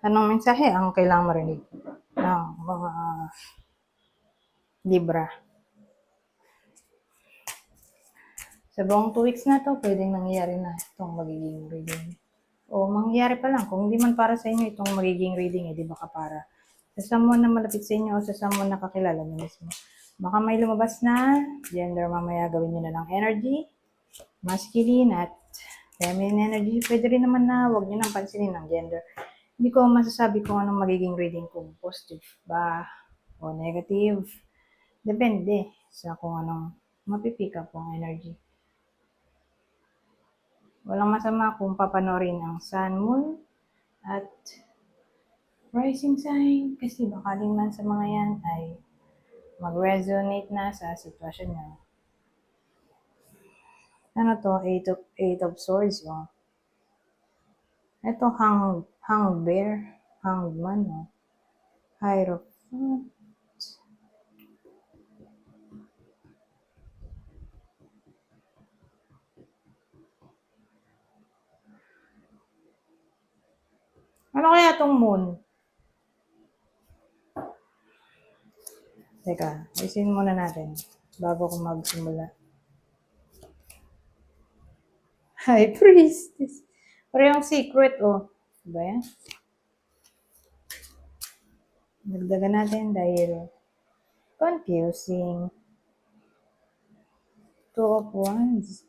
Anong mensahe ang kailangang marinig ng mga Libra? Sa buong 2 weeks na to, pwedeng nangyayari na itong magiging reading. O mangyayari pa lang, kung hindi man para sa inyo itong magiging reading, di baka para sa someone na malapit sa inyo o sa someone na kakilala nyo mismo. Baka may lumabas na gender, mamaya gawin nyo na lang energy, masculine at feminine energy. Pwede rin naman na huwag nyo nang pansinin ng gender. Hindi ko masasabi kung anong magiging reading, kung positive ba o negative. Depende sa kung anong mapipick up ang energy. Walang masama kung papanorin ang sun, moon, at rising sign kasi baka din man sa mga yan ay mag-resonate na sa sitwasyon nyo. Ano to? Eight of Swords. Oh. Ito, hang bear, hanged man. Oh. Hierophant. Ano kaya itong moon? Teka, isin muna natin bago ko magsimula. High Priestess. Parehong secret, oh. Diba yan? Dagdagan natin dahil confusing. Two of Wands.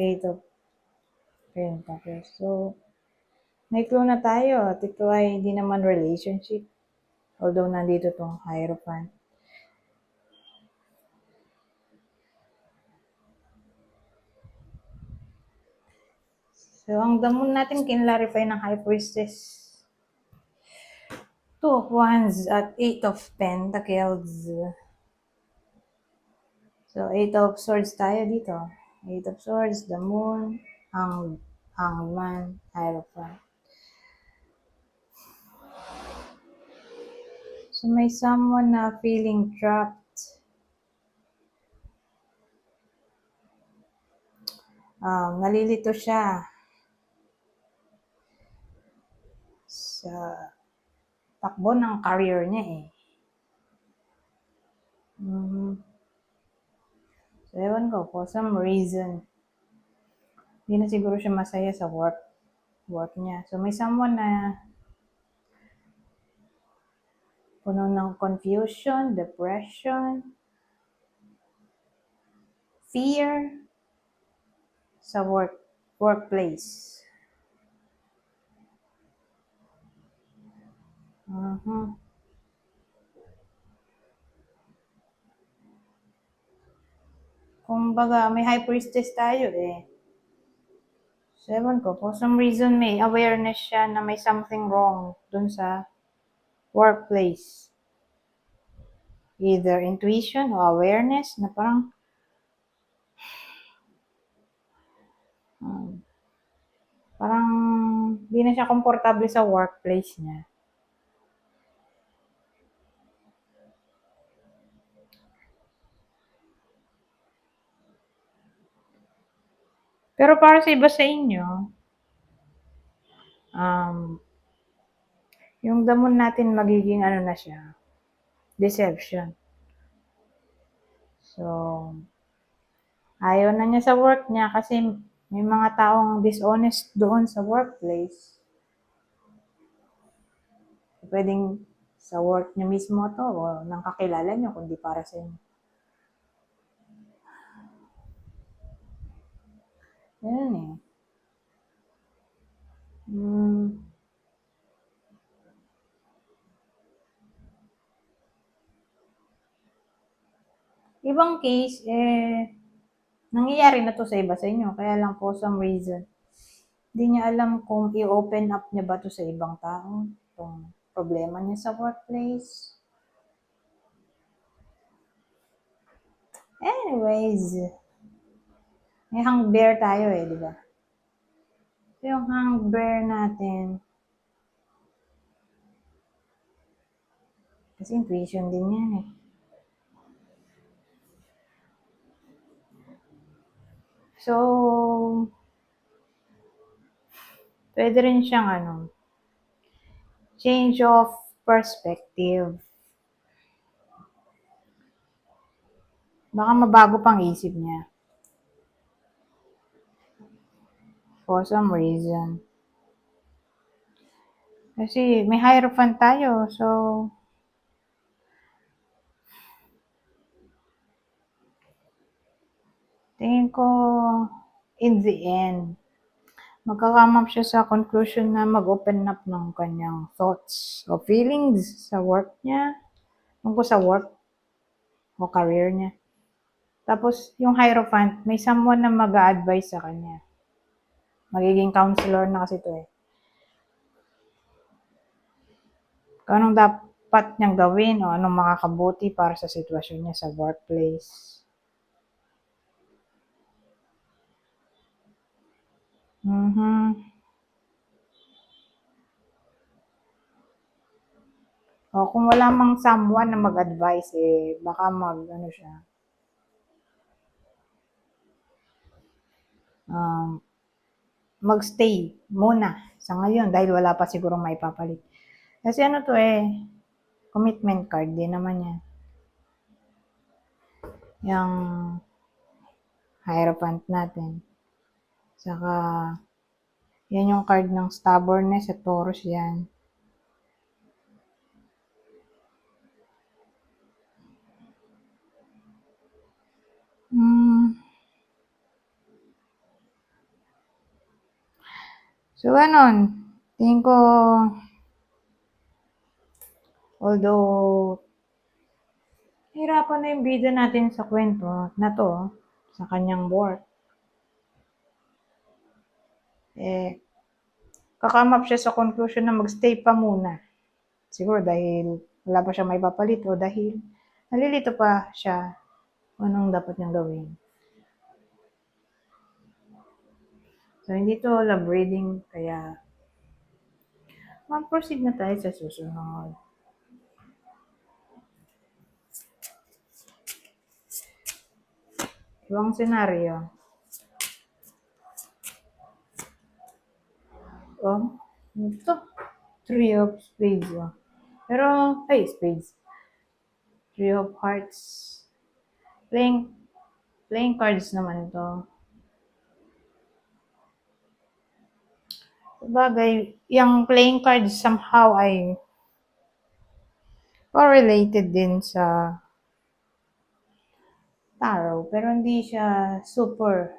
Eight of Pentacles. So, may clue na tayo at ito ay hindi naman relationship. Although nandito tong Hierophant. So, ang damon natin kinlarify ng High Priestess. Two of Wands at Eight of Pentacles. So, Eight of Swords tayo dito. Eight of Swords, the Moon, Hangman, Hierophant. So, may someone na feeling trapped. Nalilito siya sa takbo ng career niya eh. So, ewan ko, for some reason, hindi na siguro siya masaya sa work niya. So, may someone na puno ng confusion, depression, fear sa workplace. Kumbaga, may High Priestess tayo eh. So, ewan ko, for some reason may awareness siya na may something wrong dun sa workplace. Either intuition o awareness na parang di na siya komportable sa workplace niya. Pero para sa iba sa inyo, yung damon natin magiging ano na siya, deception. So, ayaw na niya sa work niya kasi may mga taong dishonest doon sa workplace. Pwedeng sa work niyo mismo to o ng kakilala niyo kundi para sa inyo. Yan eh. Ibang case, nangyayari na to sa iba sa inyo. Kaya lang for some reason, hindi niya alam kung i-open up niya ba to sa ibang tao. Itong problema niya sa workplace. Anyways, may hang bear tayo eh, di ba? So, yung hang bear natin, kasi intuition din yan eh. So, Pwede rin siyang change of perspective. Baka mabago pang isip niya. For some reason. Kasi may Hierophant tayo, so tingin ko in the end, magka-come up siya sa conclusion na mag-open up ng kanyang thoughts o feelings sa work niya, tungkol sa work o career niya. Tapos, yung Hierophant, may someone na mag-a-advise sa kanya. Magiging counselor na kasi to eh. Kung anong dapat niyang gawin o anong makakabuti para sa sitwasyon niya sa workplace. O kung wala mang someone na mag-advise eh, baka siya, magstay muna sa ngayon dahil wala pa sigurong maipapalit. Kasi to eh, commitment card din naman yan. Yung Hierophant natin. Saka, yan yung card ng stubbornness sa Taurus yan. So, tingin ko, although, hirapan na yung bida natin sa kwento na to, sa kanyang work. Eh, kakame up siya sa conclusion na magstay pa muna. Siguro dahil wala pa siya may papalit o dahil nalilito pa siya kung anong dapat niyang gawin. So, hindi to love reading, kaya mag-proceed na tayo sa susunod. Ibang senaryo. Ito. 3 of Spades. Pero, Spades. 3 of Hearts. Playing cards naman ito. Sabagay, yung playing cards somehow ay correlated din sa tarot, pero hindi siya super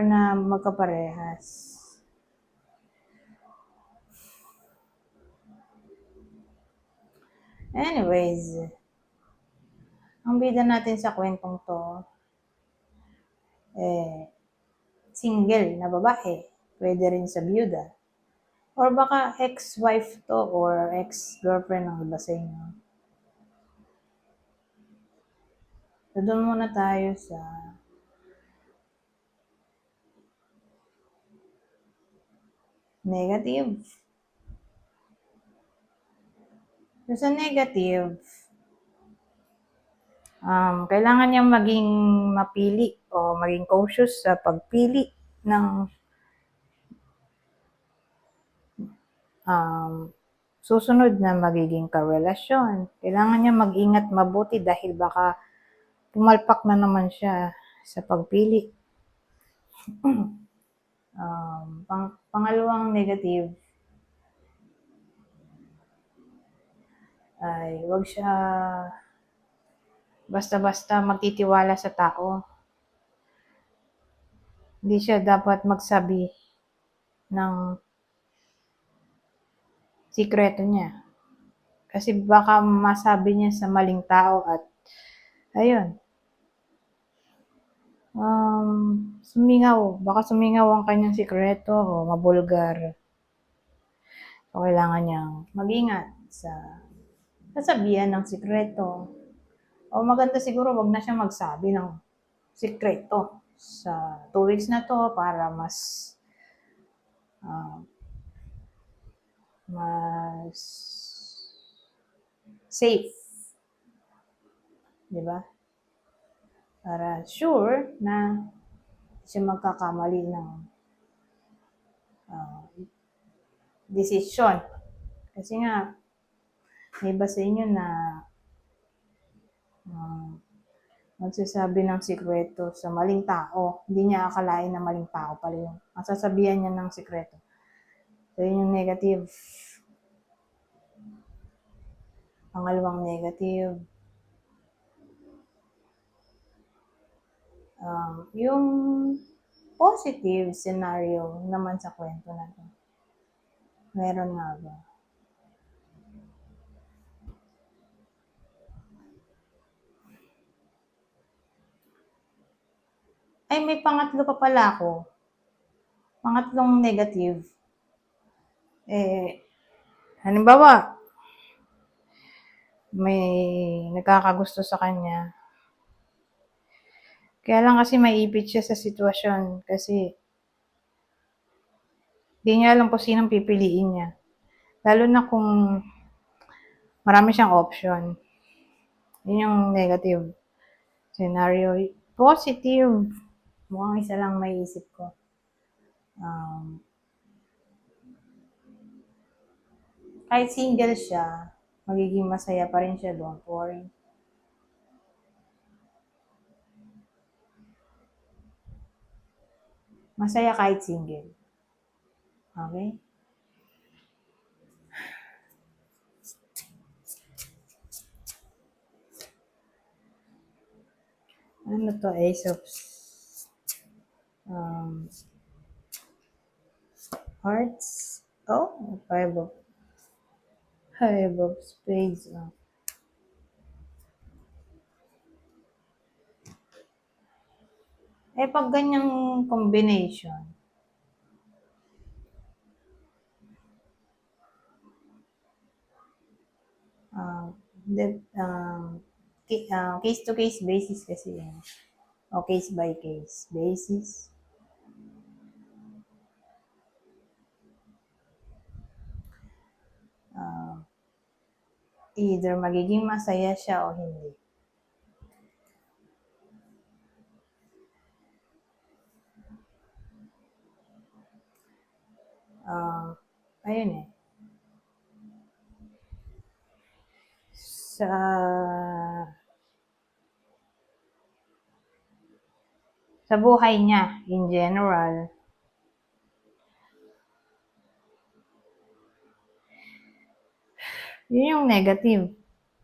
na magkaparehas. Anyways, ang bida natin sa kwentong to, single na babae, pwede rin sa byuda. Or baka ex-wife to or ex-girlfriend ng iba sa inyo. So, doon muna tayo sa negative. So, sa negative, kailangan niyang maging mapili o maging cautious sa pagpili ng susunod na magiging karelasyon. Kailangan niya mag-ingat mabuti dahil baka pumalpak na naman siya sa pagpili. Pangalawang negative ay huwag siya basta-basta magtitiwala sa tao. Hindi siya dapat magsabi ng sikreto niya. Kasi baka masabi niya sa maling tao at ayun, baka sumingaw ang kanyang sikreto o mabulgar. So, kailangan niyang mag-ingat sa sasabihan ng sikreto. O maganda siguro wag na siya magsabi ng sikreto sa 2 weeks na to para mas safe. Diba? Para sure na siya magkakamali ng desisyon. Kasi nga, may iba sa inyo na magsasabi ng sikreto sa maling tao. Hindi niya akalain na maling tao pala yung masasabihan niya ng sikreto. So, yun yung negative. Pangalawang negative. Yung positive scenario naman sa kwento na to. Meron nga ba? Ay, may pangatlo pa pala ako. Pangatlong negative. Halimbawa, may nagkakagusto sa kanya. Kaya lang kasi maiipit siya sa sitwasyon kasi di niya alam kung sinong pipiliin niya. Lalo na kung marami siyang option. Yun yung negative scenario. Positive. Mukhang isa lang may isip ko. Kahit single siya, magiging masaya pa rin siya, don't worry. Masaya kahit single. Okay? Ano to? Ace of Hearts. Oh, Five of Spades. Pag ganyang combination, case to case basis kasi yan. O case by case basis. Either magiging masaya siya o hindi. Ayun sa buhay niya in general, yun yung negative.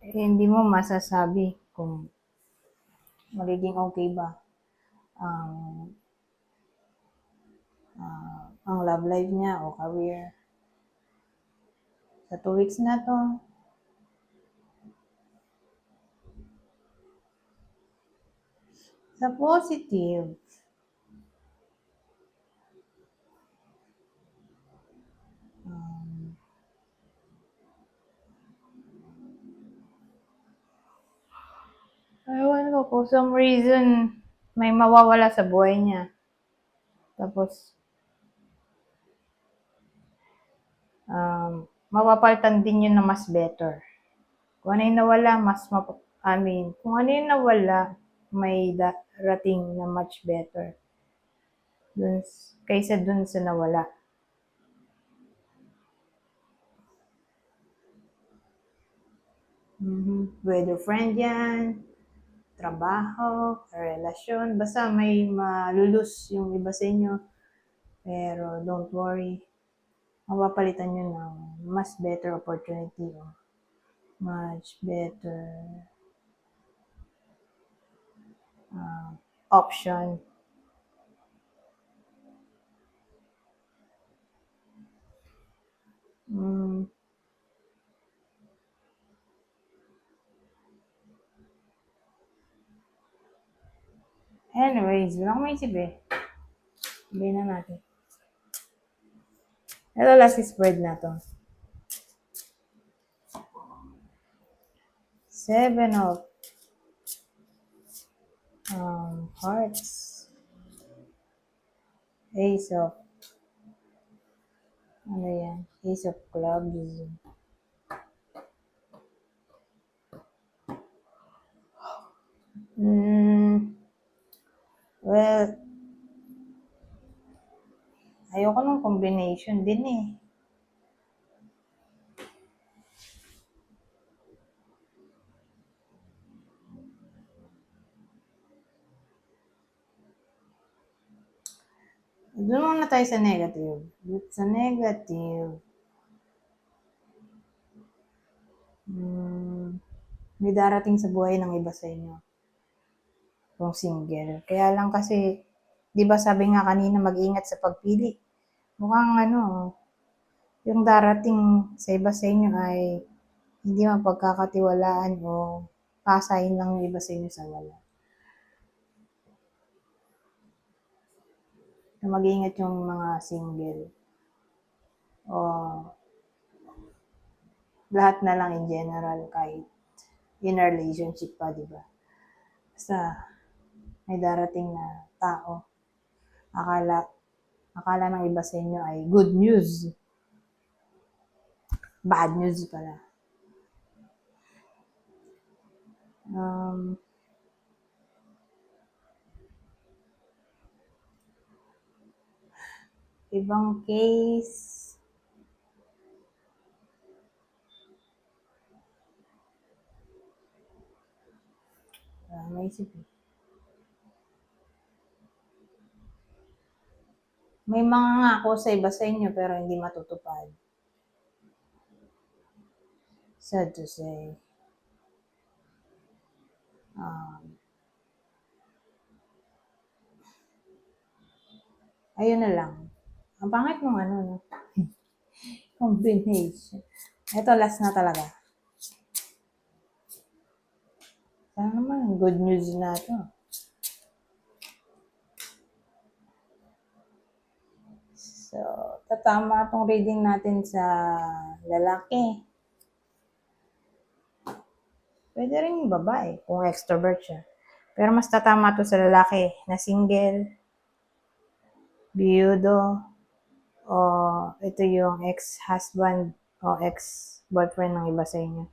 Hindi mo masasabi kung magiging okay ba ang love life niya o career. Sa 2 weeks na to, sa positive, ewan ko, for some reason, may mawawala sa buhay niya. Tapos, mapapalitan din yun na mas better. Kung ano yung nawala, kung ano yung nawala, may darating na much better. Kaysa dun sa nawala. Whether friend yan, trabaho, relasyon, basta may malulus yung iba sa inyo. Pero don't worry, mapapalitan nyo ng mas better opportunity o much better option. Anyways, wala akong maisip sabihin na natin. Ito last spread na to. 7 of Hearts. Ace of Ace of Clubs. Well, Ayoko ng combination din eh. Doon muna tayo sa negative. Sa negative, may darating sa buhay ng iba sa inyo. Kung single. Kaya lang kasi, di ba sabi nga kanina, mag-ingat sa pagpili. Mukhang yung darating sa iba sa inyo ay hindi mapagkakatiwalaan o pasayin lang yung iba sa inyo sa wala. So, mag-ingat yung mga single. O lahat na lang in general, kahit in a relationship pa, di ba? Basta may darating na tao. Akala ng iba sa inyo ay good news. Bad news pala. Ibang case, naisip eh. May mga ngako sa iba sa inyo pero hindi matutupad. Sad to say. Ayun na lang. Ang pangit mong no? Combination. Ito, last na talaga. Sana naman, good news na to. So, tatama itong reading natin sa lalaki. Pwede rin yung babae, kung extrovert siya. Pero mas tatama to sa lalaki na single, biyudo, o ito yung ex-husband o ex-boyfriend ng iba sa inyo.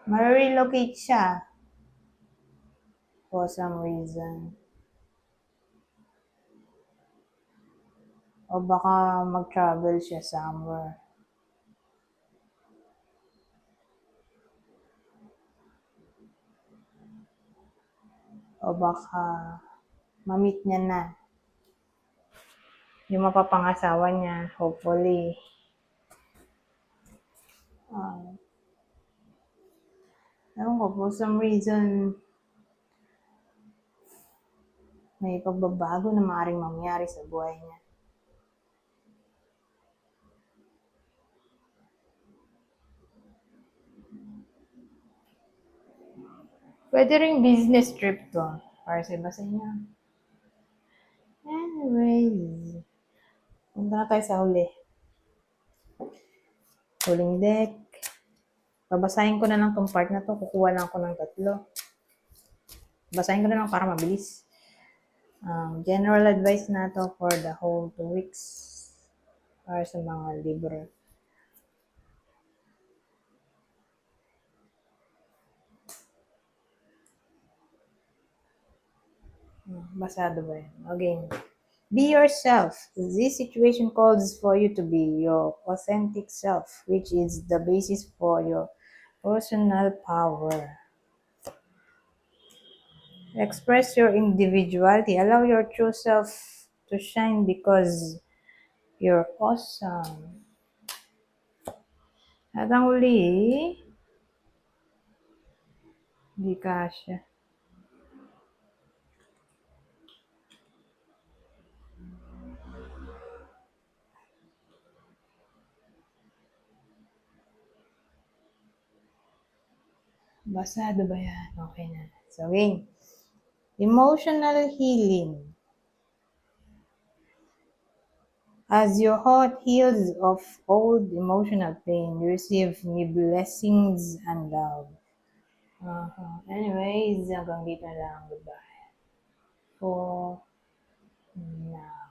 Ma-relocate siya for some reason. O baka mag-travel siya somewhere. O baka ma-meet niya na yung mapapangasawa niya, hopefully. Ewan ko, for some reason, may pagbabago na maaaring mangyari sa buhay niya. Pwede rin business trip to. Para sa iba sa inyo. Anyways, punta na tayo sa huli. Huling deck. Babasahin ko na lang tong part na to. Kukuha lang ako ng 3. Basahin ko na lang para mabilis. General advice na to for the whole 2 weeks. Para sa mga libro. Basado ba yan? Again. Be yourself. This situation calls for you to be your authentic self, which is the basis for your personal power. Express your individuality. Allow your true self to shine because you're awesome. At ang huli, hindi kasya. Basado ba yan? Okay na. So, again, emotional healing. As your heart heals of old emotional pain, you receive new blessings and love. Anyways, hanggang dito lang. Goodbye. For now.